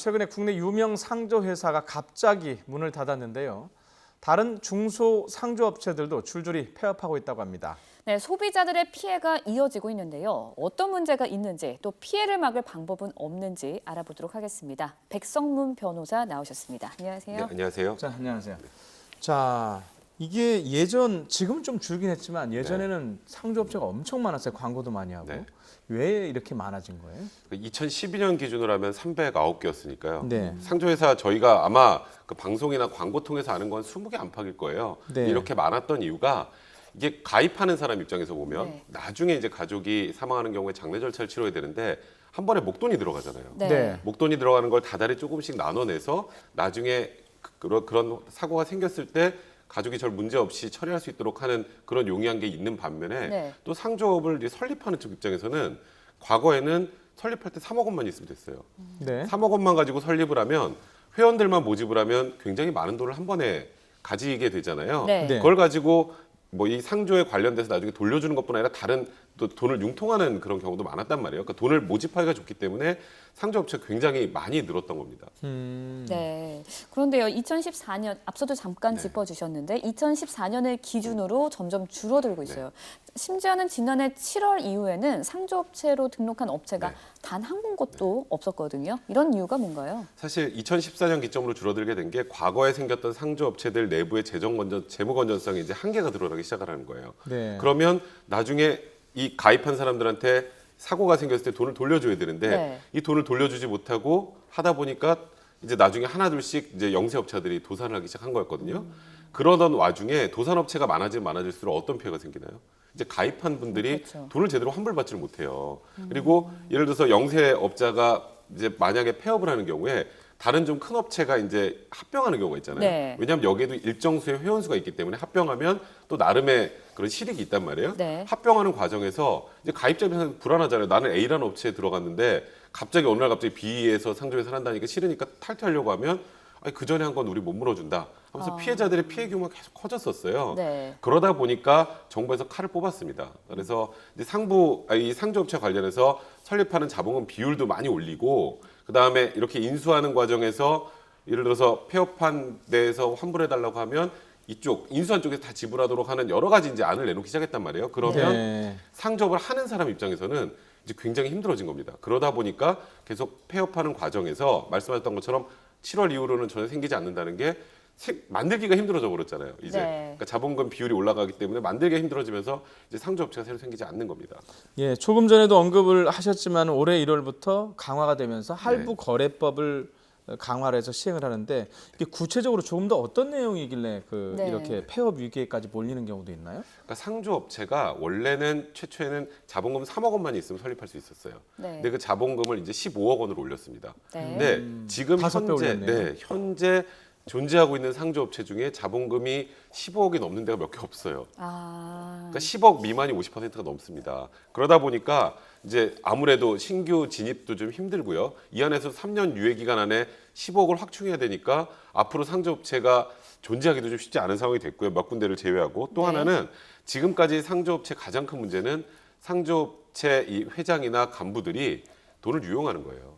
최근에 국내 유명 상조 회사가 갑자기 문을 닫았는데요. 다른 중소 상조업체들도 줄줄이 폐업하고 있다고 합니다. 네, 소비자들의 피해가 이어지고 있는데요. 어떤 문제가 있는지 또 피해를 막을 방법은 없는지 알아보도록 하겠습니다. 백성문 변호사 나오셨습니다. 안녕하세요. 네, 안녕하세요. 자, 안녕하세요. 자, 이게 지금은 좀 줄긴 했지만 예전에는 상조업체가 엄청 많았어요. 광고도 많이 하고. 네. 왜 이렇게 많아진 거예요? 2012년 기준으로 하면 309개였으니까요. 네. 상조회사 저희가 아마 그 방송이나 광고 통해서 아는 건 20개 안팎일 거예요. 네. 이렇게 많았던 이유가 이게 가입하는 사람 입장에서 보면 네. 나중에 이제 가족이 사망하는 경우에 장례 절차를 치러야 되는데 한 번에 목돈이 들어가잖아요. 네. 목돈이 들어가는 걸 다달이 조금씩 나눠내서 나중에 그런 사고가 생겼을 때 가족이 절 문제 없이 처리할 수 있도록 하는 그런 용이한 게 있는 반면에 네. 또 상조업을 이제 설립하는 쪽 입장에서는 과거에는 설립할 때 3억 원만 있으면 됐어요. 네. 3억 원만 가지고 설립을 하면 회원들만 모집을 하면 굉장히 많은 돈을 한 번에 가지게 되잖아요. 네. 네. 그걸 가지고 뭐 이 상조에 관련돼서 나중에 돌려주는 것뿐 아니라 다른 또 돈을 융통하는 그런 경우도 많았단 말이에요. 그러니까 돈을 모집하기가 좋기 때문에 상조업체가 굉장히 많이 늘었던 겁니다. 네. 그런데요, 2014년 앞서도 잠깐 네. 짚어주셨는데 2014년을 기준으로 점점 줄어들고 있어요. 심지어는 지난해 7월 이후에는 상조업체로 등록한 업체가 네. 단 한 군데도 없었거든요. 이런 이유가 뭔가요? 사실 2014년 기점으로 줄어들게 된 게 과거에 생겼던 상조업체들 내부의 재무 건전성이 이제 한계가 드러나기 시작하는 거예요. 네. 그러면 나중에 이 가입한 사람들한테 사고가 생겼을 때 돈을 돌려줘야 되는데 네. 이 돈을 돌려주지 못하고 하다 보니까 이제 나중에 하나둘씩 이제 영세업체들이 도산을 하기 시작한 거였거든요. 그러던 와중에 도산업체가 많아지면 많아질수록 어떤 피해가 생기나요? 이제 가입한 분들이 그렇죠. 돈을 제대로 환불받지를 못해요. 그리고 예를 들어서 영세업자가 이제 만약에 폐업을 하는 경우에 다른 좀 큰 업체가 이제 합병하는 경우가 있잖아요. 네. 왜냐하면 여기에도 일정 수의 회원수가 있기 때문에 합병하면 또 나름의 그런 실익이 있단 말이에요. 네. 합병하는 과정에서 이제 가입자 입장에서 불안하잖아요. 나는 A라는 업체에 들어갔는데 갑자기 어느 날 갑자기 B에서 상조회사 한다니까 싫으니까 탈퇴하려고 하면 아니, 그 전에 한 건 우리 못 물어준다 하면서 피해자들의 피해 규모가 계속 커졌었어요. 네. 그러다 보니까 정부에서 칼을 뽑았습니다. 그래서 이제 이 상조업체 관련해서 설립하는 자본금 비율도 많이 올리고 그 다음에 이렇게 인수하는 과정에서 예를 들어서 폐업한 데에서 환불해달라고 하면 이쪽 인수한 쪽에서 다 지불하도록 하는 여러 가지 이제 안을 내놓기 시작했단 말이에요. 그러면 네. 상조업을 하는 사람 입장에서는 이제 굉장히 힘들어진 겁니다. 그러다 보니까 계속 폐업하는 과정에서 말씀하셨던 것처럼 7월 이후로는 전혀 생기지 않는다는 게 만들기가 힘들어져 버렸잖아요. 이제 네. 그러니까 자본금 비율이 올라가기 때문에 만들기가 힘들어지면서 이제 상조업체가 새로 생기지 않는 겁니다. 예, 조금 전에도 언급을 하셨지만 올해 1월부터 강화가 되면서 할부 거래법을 강화를 해서 시행을 하는데 이게 구체적으로 조금 더 어떤 내용이길래 네. 이렇게 폐업 위기에까지 몰리는 경우도 있나요? 그러니까 상조업체가 원래는 최초에는 자본금 3억 원만 있으면 설립할 수 있었어요. 네. 근데 그 자본금을 이제 15억 원으로 올렸습니다. 네. 근데 지금 5배 올렸네요. 현재 존재하고 있는 상조업체 중에 자본금이 15억이 넘는 데가 몇 개 없어요. 아, 그러니까 10억 미만이 50%가 넘습니다. 그러다 보니까 이제 아무래도 신규 진입도 좀 힘들고요. 이 안에서 3년 유예 기간 안에 10억을 확충해야 되니까 앞으로 상조업체가 존재하기도 좀 쉽지 않은 상황이 됐고요. 몇 군데를 제외하고 또 네. 하나는 지금까지 상조업체 가장 큰 문제는 상조업체 이 회장이나 간부들이 돈을 유용하는 거예요.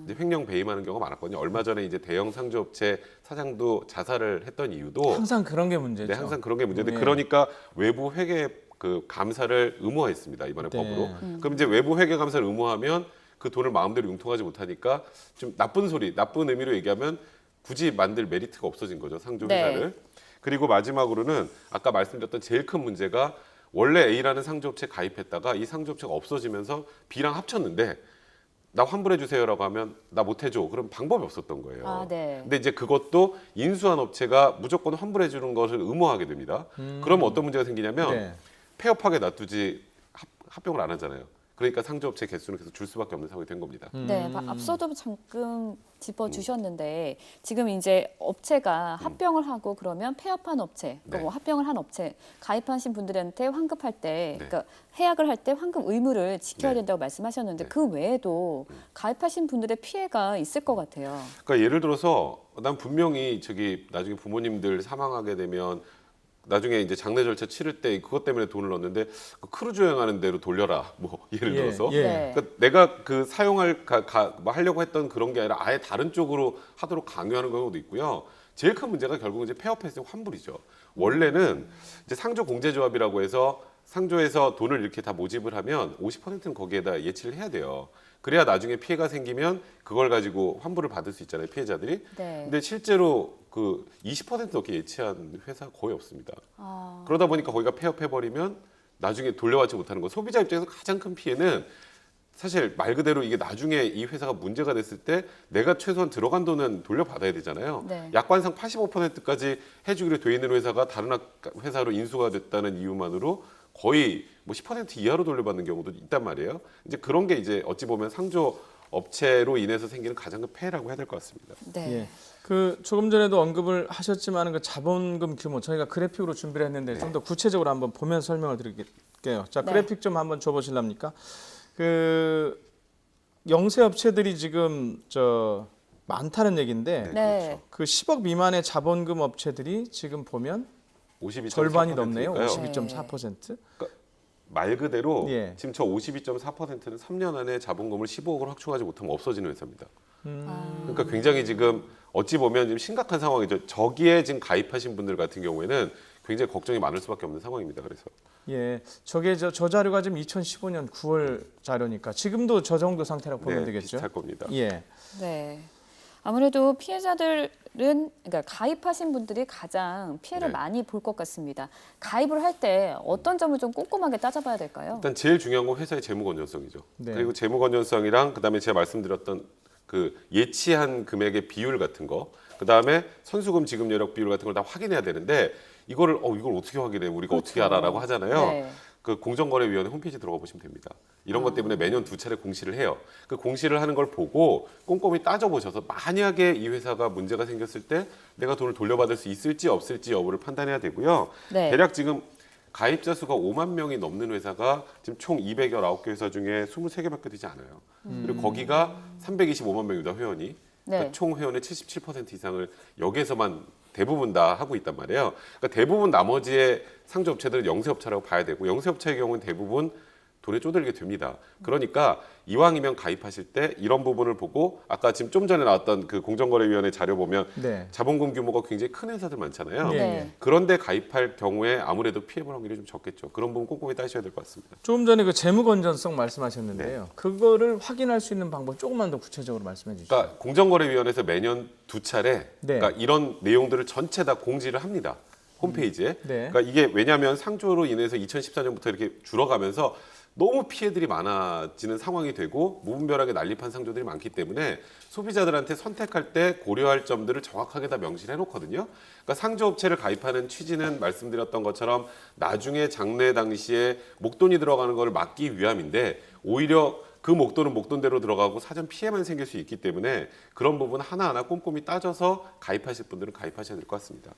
이제 횡령 배임하는 경우가 많았거든요. 얼마 전에 이제 대형 상조업체 사장도 자살을 했던 이유도 항상 그런 게 문제죠. 네, 항상 그런 게 문제인데 네. 그러니까 외부 회계 그 감사를 의무화했습니다. 이번에 네. 법으로. 그럼 이제 외부 회계 감사를 의무화하면 그 돈을 마음대로 융통하지 못하니까 좀 나쁜 의미로 얘기하면 굳이 만들 메리트가 없어진 거죠. 상조 회사를. 네. 그리고 마지막으로는 아까 말씀드렸던 제일 큰 문제가 원래 A라는 상조업체 가입했다가 이 상조업체가 없어지면서 B랑 합쳤는데 나 환불해 주세요라고 하면 나 못 해줘. 그럼 방법이 없었던 거예요. 아, 네. 근데 이제 그것도 인수한 업체가 무조건 환불해 주는 것을 의무화하게 됩니다. 그러면 어떤 문제가 생기냐면 네. 폐업하게 놔두지 합병을 안 하잖아요. 그러니까 상조업체 개수는 계속 줄 수밖에 없는 상황이 된 겁니다. 네, 앞서도 잠깐 짚어주셨는데 지금 이제 업체가 합병을 하고 그러면 폐업한 업체, 그러니까 네. 뭐 합병을 한 업체 가입하신 분들한테 환급할 때, 네. 그러니까 해약을 할 때 환급 의무를 지켜야 네. 된다고 말씀하셨는데 네. 그 외에도 가입하신 분들의 피해가 있을 것 같아요. 그러니까 예를 들어서 난 분명히 나중에 부모님들 사망하게 되면 나중에 이제 장례 절차 치를 때 그것 때문에 돈을 넣었는데 그 크루즈 여행하는 대로 돌려라. 뭐 예를 예, 들어서 예. 네. 그러니까 내가 그 사용할 뭐 하려고 했던 그런 게 아니라 아예 다른 쪽으로 하도록 강요하는 경우도 있고요. 제일 큰 문제가 결국 이제 폐업했을 때 환불이죠. 원래는 이제 상조 공제조합이라고 해서 상조에서 돈을 이렇게 다 모집을 하면 50%는 거기에다 예치를 해야 돼요. 그래야 나중에 피해가 생기면 그걸 가지고 환불을 받을 수 있잖아요, 피해자들이. 네. 근데 실제로 그 20% 넘게 예치한 회사가 거의 없습니다. 아, 그러다 보니까 거기가 폐업해버리면 나중에 돌려받지 못하는 거. 소비자 입장에서 가장 큰 피해는 사실 말 그대로 이게 나중에 이 회사가 문제가 됐을 때 내가 최소한 들어간 돈은 돌려받아야 되잖아요. 네. 약관상 85%까지 해주기로 돼 있는 회사가 다른 회사로 인수가 됐다는 이유만으로 거의 뭐 10% 이하로 돌려받는 경우도 있단 말이에요. 이제 그런 게 이제 어찌 보면 상조 업체로 인해서 생기는 가장 큰 폐해라고 해야 될 것 같습니다. 네. 예. 그 조금 전에도 언급을 하셨지만 그 자본금 규모 저희가 그래픽으로 준비를 했는데 좀 더 구체적으로 한번 보면 설명을 드릴게요. 자, 네. 그래픽 좀 한번 줘 보실랍니까? 그 영세 업체들이 지금 저 많다는 얘기인데 네. 그 10억 미만의 자본금 업체들이 지금 보면 52.4%니까요. 절반이 넘네요. 네. 52.4%. 말 그대로 예. 지금 저 52.4%는 3년 안에 자본금을 15억을 확충하지 못하면 없어지는 회사입니다. 그러니까 굉장히 지금 어찌 보면 지금 심각한 상황이죠. 저기에 지금 가입하신 분들 같은 경우에는 굉장히 걱정이 많을 수밖에 없는 상황입니다. 그래서 예, 저게 저 자료가 지금 2015년 9월 자료니까 지금도 저 정도 상태라고 보면 되겠죠. 비슷할 겁니다. 예, 네. 아무래도 피해자들은 그러니까 가입하신 분들이 가장 피해를 네. 많이 볼 것 같습니다. 가입을 할 때 어떤 점을 좀 꼼꼼하게 따져봐야 될까요? 일단 제일 중요한 건 회사의 재무 건전성이죠. 네. 그리고 재무 건전성이랑 그다음에 제가 말씀드렸던 그 예치한 금액의 비율 같은 거, 그다음에 선수금 지급 여력 비율 같은 걸 다 확인해야 되는데 이걸 어떻게 확인해? 우리가 어떻게 알아라고 하잖아요. 네. 그 공정거래위원회 홈페이지 들어가 보시면 됩니다. 이런 것 때문에 매년 2차례 공시를 해요. 그 공시를 하는 걸 보고 꼼꼼히 따져보셔서 만약에 이 회사가 문제가 생겼을 때 내가 돈을 돌려받을 수 있을지 없을지 여부를 판단해야 되고요. 네. 대략 지금 가입자 수가 5만 명이 넘는 회사가 지금 총 219개 회사 중에 23개밖에 되지 않아요. 그리고 거기가 325만 명입니다, 회원이. 그러니까 네. 총 회원의 77% 이상을 여기에서만 대부분 다 하고 있단 말이에요. 그러니까 대부분 나머지의 상조업체들은 영세업체라고 봐야 되고 영세업체의 경우는 대부분 돈에 쪼들게 됩니다. 그러니까 이왕이면 가입하실 때 이런 부분을 보고 아까 지금 좀 전에 나왔던 그 공정거래위원회 자료 보면 네. 자본금 규모가 굉장히 큰 회사들 많잖아요. 네. 네. 그런데 가입할 경우에 아무래도 피해볼 확률이 좀 적겠죠. 그런 부분 꼼꼼히 따셔야 될 것 같습니다. 조금 전에 그 재무 건전성 말씀하셨는데요. 그거를 확인할 수 있는 방법 조금만 더 구체적으로 말씀해 주시죠. 그러니까 공정거래위원회에서 매년 2차례 네. 그러니까 이런 내용들을 전체 다 공지를 합니다. 홈페이지에. 네. 그러니까 이게 왜냐하면 상조로 인해서 2014년부터 이렇게 줄어가면서 너무 피해들이 많아지는 상황이 되고 무분별하게 난립한 상조들이 많기 때문에 소비자들한테 선택할 때 고려할 점들을 정확하게 다 명시를 해놓거든요. 그러니까 상조업체를 가입하는 취지는 말씀드렸던 것처럼 나중에 장래 당시에 목돈이 들어가는 걸 막기 위함인데 오히려 그 목돈은 목돈대로 들어가고 사전 피해만 생길 수 있기 때문에 그런 부분 하나하나 꼼꼼히 따져서 가입하실 분들은 가입하셔야 될 것 같습니다.